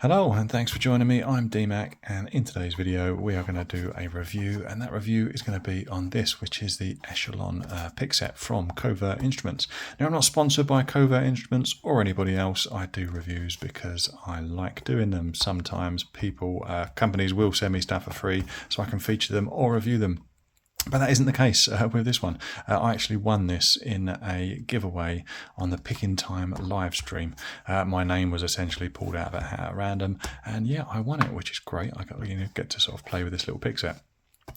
Hello and thanks for joining me. I'm DMAC, and in today's video we are going to do a review, and that review is going to be on this, which is the Echelon pick set from Covert Instruments. Now, I'm not sponsored by Covert Instruments or anybody else. I do reviews because I like doing them. Sometimes companies will send me stuff for free so I can feature them or review them. But that isn't the case with this one. I actually won this in a giveaway on the Pick in Time live stream. My name was essentially pulled out of a hat at random, and yeah, I won it, which is great. I get to sort of play with this little pick set.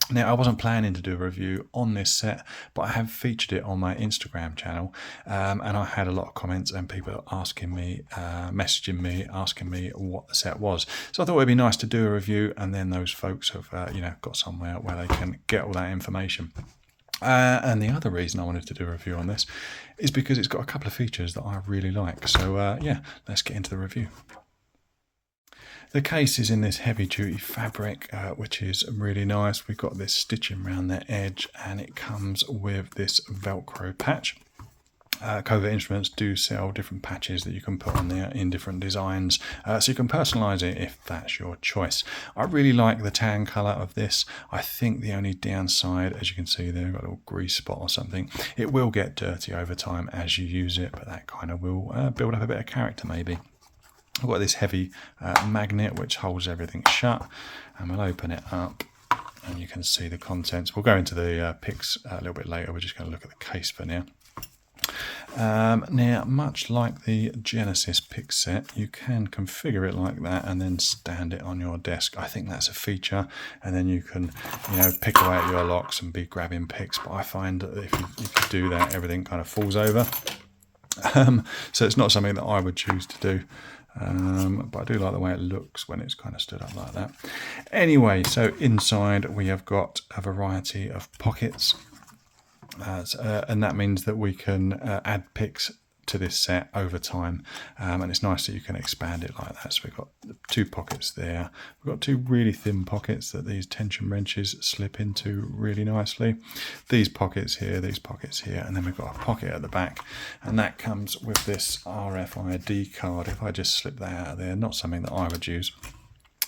Now, I wasn't planning to do a review on this set, but I have featured it on my Instagram channel, and I had a lot of comments and people asking me, messaging me, asking me what the set was. So I thought it'd be nice to do a review, and then those folks have, got somewhere where they can get all that information. And the other reason I wanted to do a review on this is because it's got a couple of features that I really like. So yeah, let's get into the review. The case is in this heavy duty fabric, which is really nice. We've got this stitching around the edge, and it comes with this Velcro patch. Covert Instruments do sell different patches that you can put on there in different designs, so you can personalize it if that's your choice. I really like the tan color of this. I think the only downside, as you can see there, got a little grease spot or something. It will get dirty over time as you use it, but that kind of will build up a bit of character maybe. I've got this heavy magnet which holds everything shut, and we'll open it up and you can see the contents. We'll go into the picks a little bit later. We're just going to look at the case for now. Now, much like the Genesis pick set, you can configure it like that and then stand it on your desk. I think that's a feature, and then you can pick away at your locks and be grabbing picks, but I find that if you do that, everything kind of falls over. So it's not something that I would choose to do. But I do like the way it looks when it's kind of stood up like that. Anyway, so inside we have got a variety of pockets, and that means that we can add picks to this set over time, and it's nice that you can expand it like that. So we've got two pockets there. We've got two really thin pockets that these tension wrenches slip into really nicely. These pockets here, and then we've got a pocket at the back, and that comes with this RFID card. If I just slip that out of there, not something that I would use.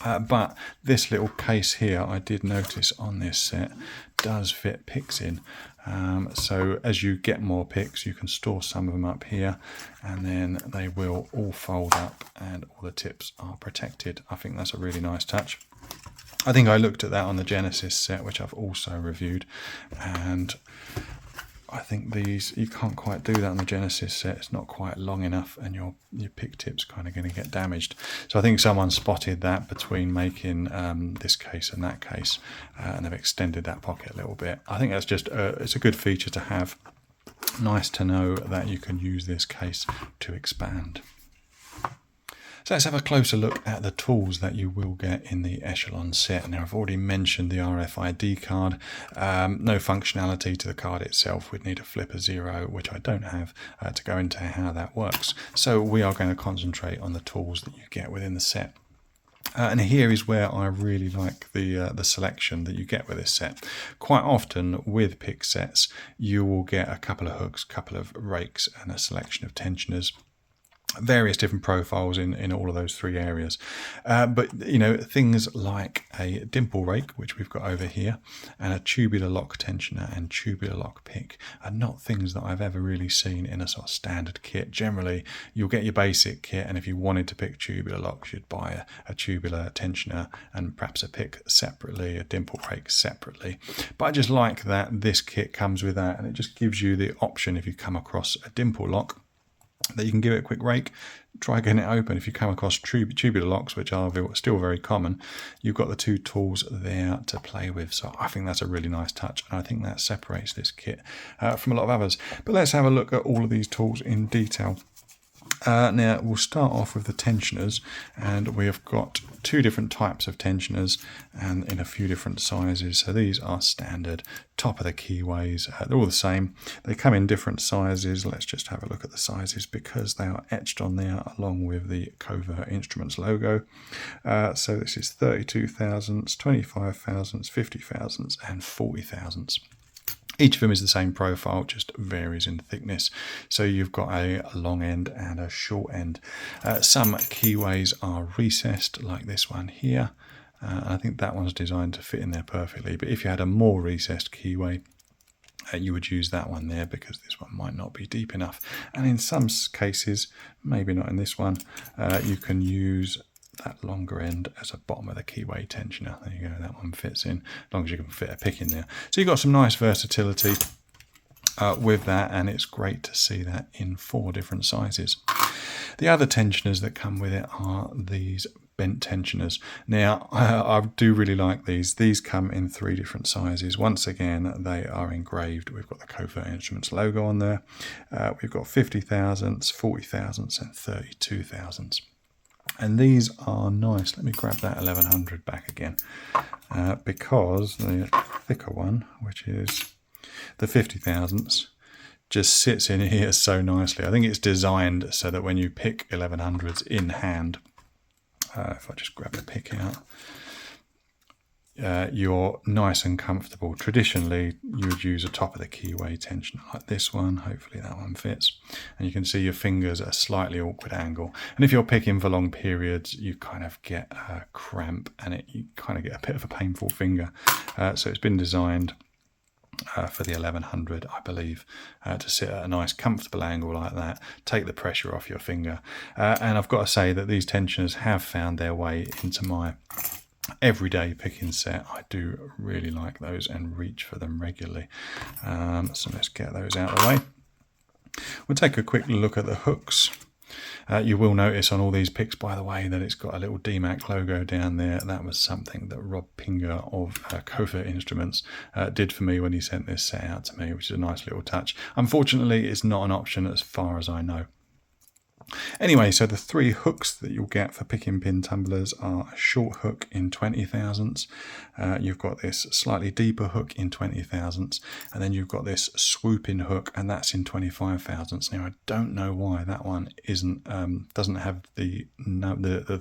But this little case here, I did notice on this set, does fit picks in. So as you get more picks, you can store some of them up here, and then they will all fold up and all the tips are protected. I think that's a really nice touch. I think I looked at that on the Genesis set, which I've also reviewed, and I think these, you can't quite do that on the Genesis set. It's not quite long enough, and your pick tip's kind of going to get damaged. So I think someone spotted that between making this case and that case, and they've extended that pocket a little bit. I think that's just it's a good feature to have. Nice to know that you can use this case to expand. So let's have a closer look at the tools that you will get in the Echelon set. Now, I've already mentioned the RFID card. No functionality to the card itself. We'd need a flipper 0, which I don't have, to go into how that works. So we are going to concentrate on the tools that you get within the set. And here is where I really like the selection that you get with this set. Quite often with pick sets, you will get a couple of hooks, a couple of rakes, and a selection of tensioners. Various different profiles in all of those three areas, but things like a Dimple Rake, which we've got over here, and a tubular lock tensioner and tubular lock pick are not things that I've ever really seen in a sort of standard kit. Generally, you'll get your basic kit, and if you wanted to pick tubular locks, you'd buy a tubular tensioner and perhaps a pick separately, a Dimple Rake separately. But I just like that this kit comes with that, and it just gives you the option, if you come across a Dimple lock, that you can give it a quick rake, try getting it open. If you come across tubular locks, which are still very common, you've got the two tools there to play with. So I think that's a really nice touch, and I think that separates this kit from a lot of others. But let's have a look at all of these tools in detail. Now, we'll start off with the tensioners, and we have got two different types of tensioners and in a few different sizes. So these are standard, top of the Keyways. They're all the same. They come in different sizes. Let's just have a look at the sizes because they are etched on there along with the Covert Instruments logo. So this is 32 thousandths, 25 thousandths, 50 thousandths, and 40 thousandths. Each of them is the same profile, just varies in thickness. So you've got a long end and a short end. Some keyways are recessed, like this one here. I think that one's designed to fit in there perfectly. But if you had a more recessed keyway, you would use that one there because this one might not be deep enough. And in some cases, maybe not in this one, you can use that longer end as a bottom of the keyway tensioner. There you go, that one fits in, as long as you can fit a pick in there. So you've got some nice versatility with that, and it's great to see that in 4 different sizes. The other tensioners that come with it are these bent tensioners. Now, I do really like these. These come in 3 different sizes. Once again, they are engraved. We've got the Covert Instruments logo on there. We've got 50 thousandths, 40 thousandths, and 32 thousandths. And these are nice. Let me grab that 1100 back again, because the thicker one, which is the 50 thousandths, just sits in here so nicely. I think it's designed so that when you pick 1100s in hand, if I just grab the pick out, you're nice and comfortable. Traditionally, you would use a top of the keyway tensioner like this one. Hopefully that one fits. And you can see your fingers at a slightly awkward angle. And if you're picking for long periods, you kind of get a cramp and you kind of get a bit of a painful finger. So it's been designed for the 1100, I believe, to sit at a nice comfortable angle like that, take the pressure off your finger. And I've got to say that these tensioners have found their way into my everyday picking set. I do really like those and reach for them regularly. So let's get those out of the way. We'll take a quick look at the hooks. You will notice on all these picks, by the way, that it's got a little DMAC logo down there. That was something that Rob Pinger of Covert Instruments did for me when he sent this set out to me, which is a nice little touch. Unfortunately, it's not an option as far as I know. Anyway, so the 3 hooks that you'll get for picking pin tumblers are a short hook in 20 thousandths. You've got this slightly deeper hook in 20 thousandths, and then you've got this swooping hook, and that's in 25 thousandths. Now, I don't know why that one doesn't have the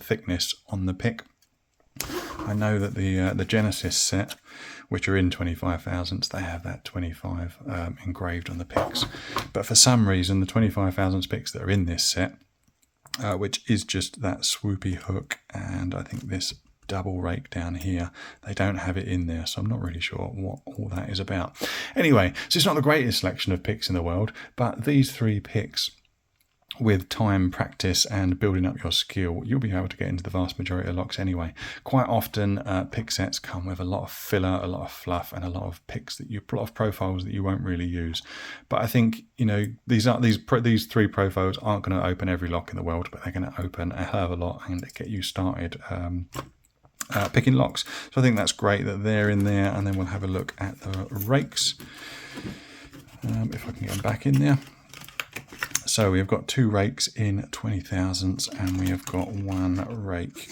thickness on the pick. I know that the Genesis set, which are in 25 thousandths, they have that 25 engraved on the picks. But for some reason, the 25 thousandths picks that are in this set, which is just that swoopy hook, and I think this double rake down here, they don't have it in there, so I'm not really sure what all that is about. Anyway, so it's not the greatest selection of picks in the world, but these 3 picks, with time, practice, and building up your skill, you'll be able to get into the vast majority of locks anyway. Quite often, pick sets come with a lot of filler, a lot of fluff, and a lot of picks a lot of profiles that you won't really use. But I think, you know, these 3 profiles aren't going to open every lock in the world, but they're going to open a hell of a lot and get you started picking locks. So I think that's great that they're in there. And then we'll have a look at the rakes, if I can get them back in there. So we've got 2 rakes in 20 thousandths, and we have got 1 rake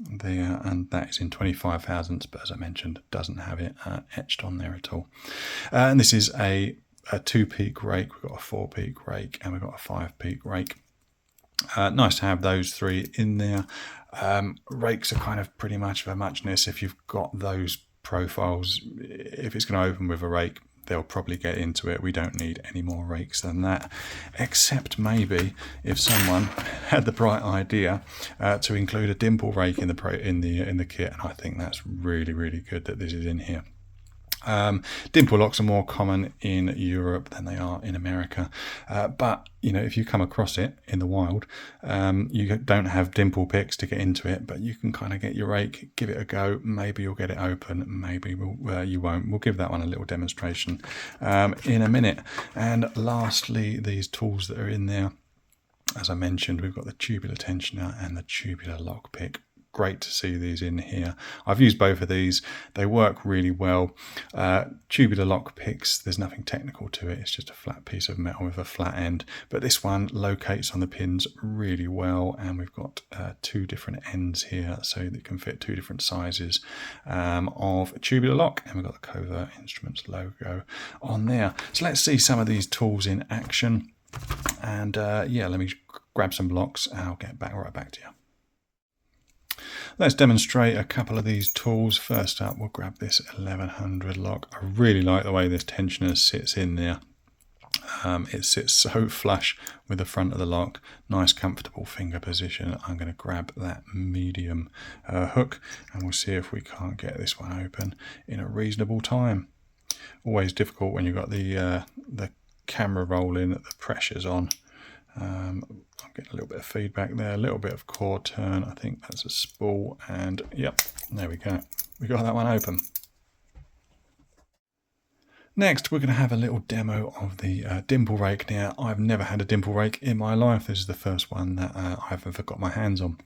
there, and that is in 25 thousandths, but as I mentioned, doesn't have it etched on there at all. And this is a 2-peak rake. We've got a 4-peak rake, and we've got a 5-peak rake. Nice to have those 3 in there. Rakes are kind of pretty much of a muchness. If you've got those profiles, if it's going to open with a rake, they'll probably get into it. We don't need any more rakes than that, except maybe if someone had the bright idea to include a Dimple Rake in the kit, and I think that's really, really good that this is in here. Dimple locks are more common in Europe than they are in America, but you know, if you come across it in the wild, you don't have dimple picks to get into it, but you can kind of get your rake, give it a go. Maybe you'll get it open, maybe you won't. We'll give that one a little demonstration in a minute. And lastly, these tools that are in there, as I mentioned, we've got the tubular tensioner and the tubular lock pick. Great to see these in here. I've used both of these. They work really well. Tubular lock picks, there's nothing technical to it. It's just a flat piece of metal with a flat end. But this one locates on the pins really well. And we've got 2 different ends here, so that it can fit 2 different sizes of tubular lock. And we've got the Covert Instruments logo on there. So let's see some of these tools in action. And yeah, let me grab some blocks and I'll get right back to you. Let's demonstrate a couple of these tools. First up, we'll grab this 1100 lock. I really like the way this tensioner sits in there. It sits so flush with the front of the lock. Nice comfortable finger position. I'm going to grab that medium hook and we'll see if we can't get this one open in a reasonable time. Always difficult when you've got the camera rolling, the pressure's on. I'm getting a little bit of feedback there, a little bit of core turn. I think that's a spool, and yep, there we go. We got that one open. Next, we're going to have a little demo of the Dimple Rake. Now, I've never had a Dimple Rake in my life. This is the first one that I've ever got my hands on.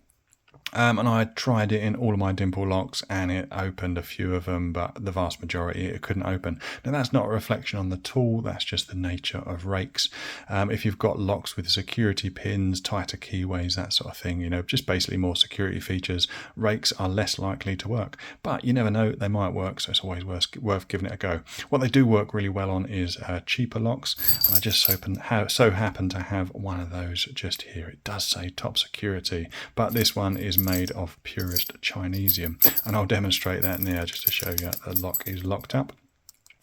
And I tried it in all of my Dimple locks and it opened a few of them, but the vast majority it couldn't open. Now that's not a reflection on the tool, that's just the nature of rakes. If you've got locks with security pins, tighter keyways, that sort of thing, you know, just basically more security features, rakes are less likely to work. But you never know, they might work, so it's always worth giving it a go. What they do work really well on is cheaper locks, and I just so happen to have one of those just here. It does say top security, but this one is made of purest Chinesium, and I'll demonstrate that now just to show you that the lock is locked up.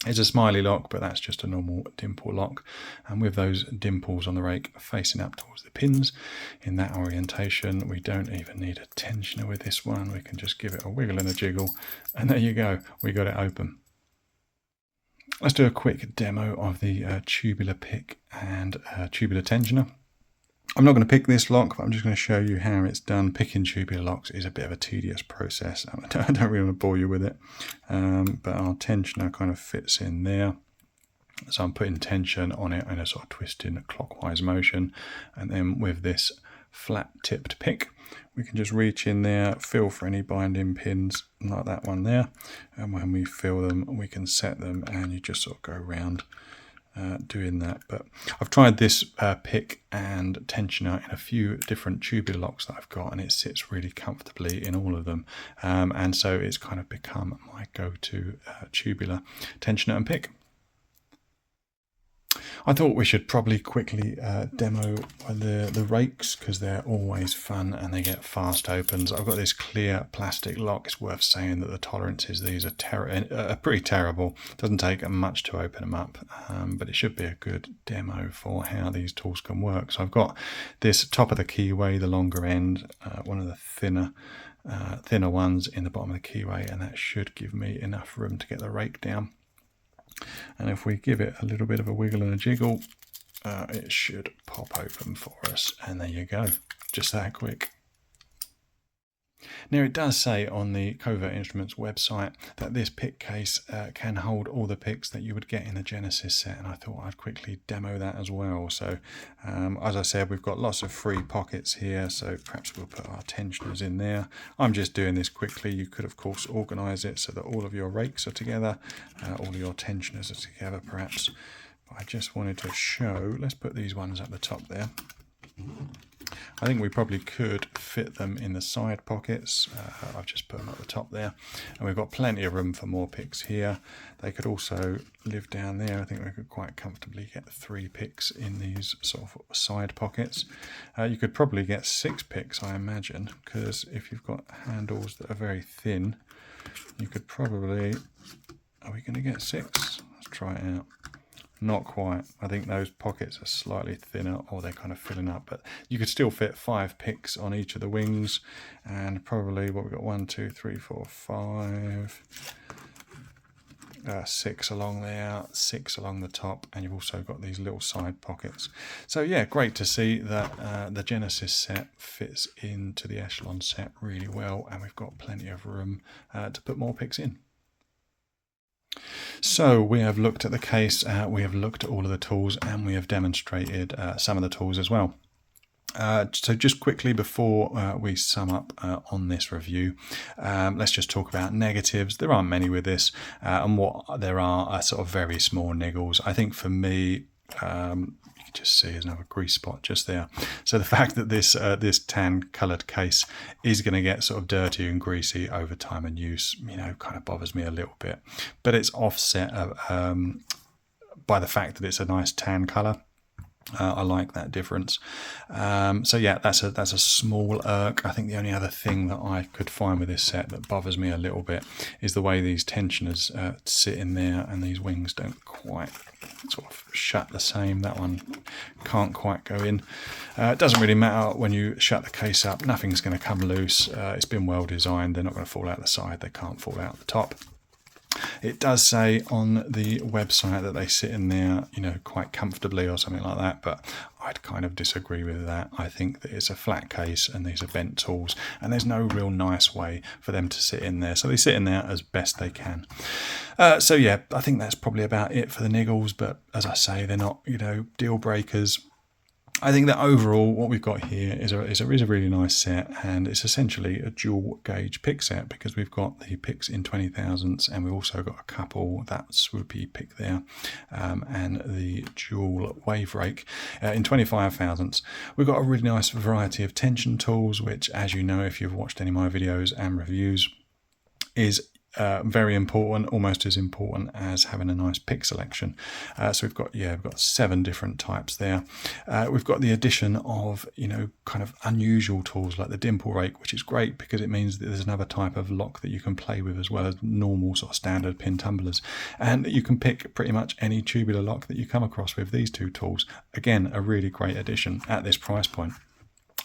It's a smiley lock, but that's just a normal dimple lock, and with those dimples on the rake facing up towards the pins in that orientation, we don't even need a tensioner with this one. We can just give it a wiggle and a jiggle, and there you go, we got it open. Let's do a quick demo of the tubular pick and tubular tensioner. I'm not going to pick this lock, but I'm just going to show you how it's done. Picking tubular locks is a bit of a tedious process. I don't really want to bore you with it, but our tensioner kind of fits in there. So I'm putting tension on it in a sort of twisting clockwise motion, and then with this flat tipped pick, we can just reach in there, feel for any binding pins like that one there, and when we feel them, we can set them, and you just sort of go around doing that. But I've tried this pick and tensioner in a few different tubular locks that I've got, and it sits really comfortably in all of them, and so it's kind of become my go-to tubular tensioner and pick. I thought we should probably quickly demo the rakes, because they're always fun and they get fast opens. I've got this clear plastic lock. It's worth saying that the tolerances, these are pretty terrible. Doesn't take much to open them up, but it should be a good demo for how these tools can work. So I've got this top of the keyway, the longer end, one of the thinner ones in the bottom of the keyway, and that should give me enough room to get the rake down. And if we give it a little bit of a wiggle and a jiggle, it should pop open for us. And there you go, just that quick. Now it does say on the Covert Instruments website that this pick case can hold all the picks that you would get in the Genesis set, and I thought I'd quickly demo that as well. So as I said, we've got lots of free pockets here, so perhaps we'll put our tensioners in there. I'm just doing this quickly. You could of course organise it so that all of your rakes are together, all of your tensioners are together perhaps, but I just wanted to show. Let's put these ones at the top there. I think we probably could fit them in the side pockets. I've just put them at the top there, and we've got plenty of room for more picks here. They could also live down there. I think we could quite comfortably get 3 picks in these sort of side pockets. You could probably get 6 picks, I imagine, because if you've got handles that are very thin, you could probably... Are we going to get 6? Let's try it out. Not quite. I think those pockets are slightly thinner, or they're kind of filling up, but you could still fit 5 picks on each of the wings, and probably what we've got 1, 2, 3, 4, 5, 6 along there, 6 along the top, and you've also got these little side pockets. So yeah, great to see that the Genesis set fits into the Echelon set really well, and we've got plenty of room to put more picks in. So we have looked at the case, we have looked at all of the tools, and we have demonstrated some of the tools as well. So just quickly before we sum up on this review, let's just talk about negatives. There aren't many with this, and what there are sort of very small niggles. I think for me, you can just see there's another grease spot just there. So the fact that this this tan coloured case is going to get sort of dirty and greasy over time and use, you know, kind of bothers me a little bit. But it's offset by the fact that it's a nice tan colour. I like that difference. So yeah, that's a small irk. I think the only other thing that I could find with this set that bothers me a little bit is the way these tensioners sit in there, and these wings don't quite sort of shut the same. That one can't quite go in. It doesn't really matter when you shut the case up. Nothing's going to come loose. It's been well designed. They're not going to fall out the side. They can't fall out the top. It does say on the website that they sit in there, you know, quite comfortably or something like that, but I'd kind of disagree with that. I think that it's a flat case and these are bent tools, and there's no real nice way for them to sit in there. So they sit in there as best they can. So yeah, I think that's probably about it for the niggles, but as I say, they're not, you know, deal breakers. I think that overall what we've got here is a really nice set, and it's essentially a dual gauge pick set because we've got the picks in 20,000s and we've also got a couple, that swoopy pick there, and the dual wave rake in 25,000s. We've got a really nice variety of tension tools, which, as you know if you've watched any of my videos and reviews, is very important, almost as important as having a nice pick selection. So we've got 7 different types there. We've got the addition of, you know, kind of unusual tools like the Dimple Rake, which is great because it means that there's another type of lock that you can play with as well as normal sort of standard pin tumblers, and you can pick pretty much any tubular lock that you come across with these 2 tools. Again, a really great addition at this price point.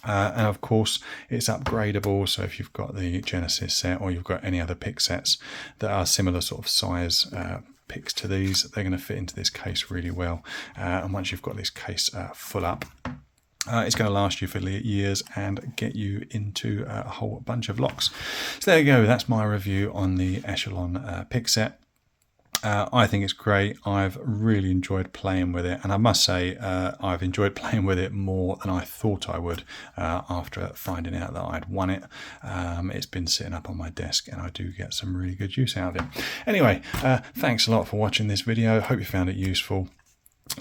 And of course it's upgradable, so if you've got the Genesis set or you've got any other pick sets that are similar sort of size picks to these, they're going to fit into this case really well. And once you've got this case full up, it's going to last you for years and get you into a whole bunch of locks. So there you go, that's my review on the Echelon pick set. I think it's great. I've really enjoyed playing with it, and I must say I've enjoyed playing with it more than I thought I would after finding out that I'd won it. It's been sitting up on my desk and I do get some really good use out of it. Anyway, thanks a lot for watching this video. Hope you found it useful.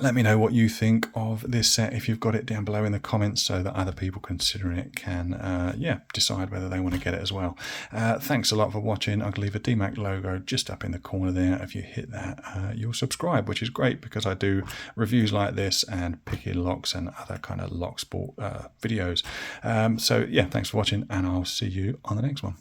Let me know what you think of this set if you've got it down below in the comments, so that other people considering it can decide whether they want to get it as well. Thanks a lot for watching. I'll leave a DMAC logo just up in the corner there. If you hit that, you'll subscribe, which is great because I do reviews like this and picking locks and other kind of lock sport videos. So yeah, thanks for watching, and I'll see you on the next one.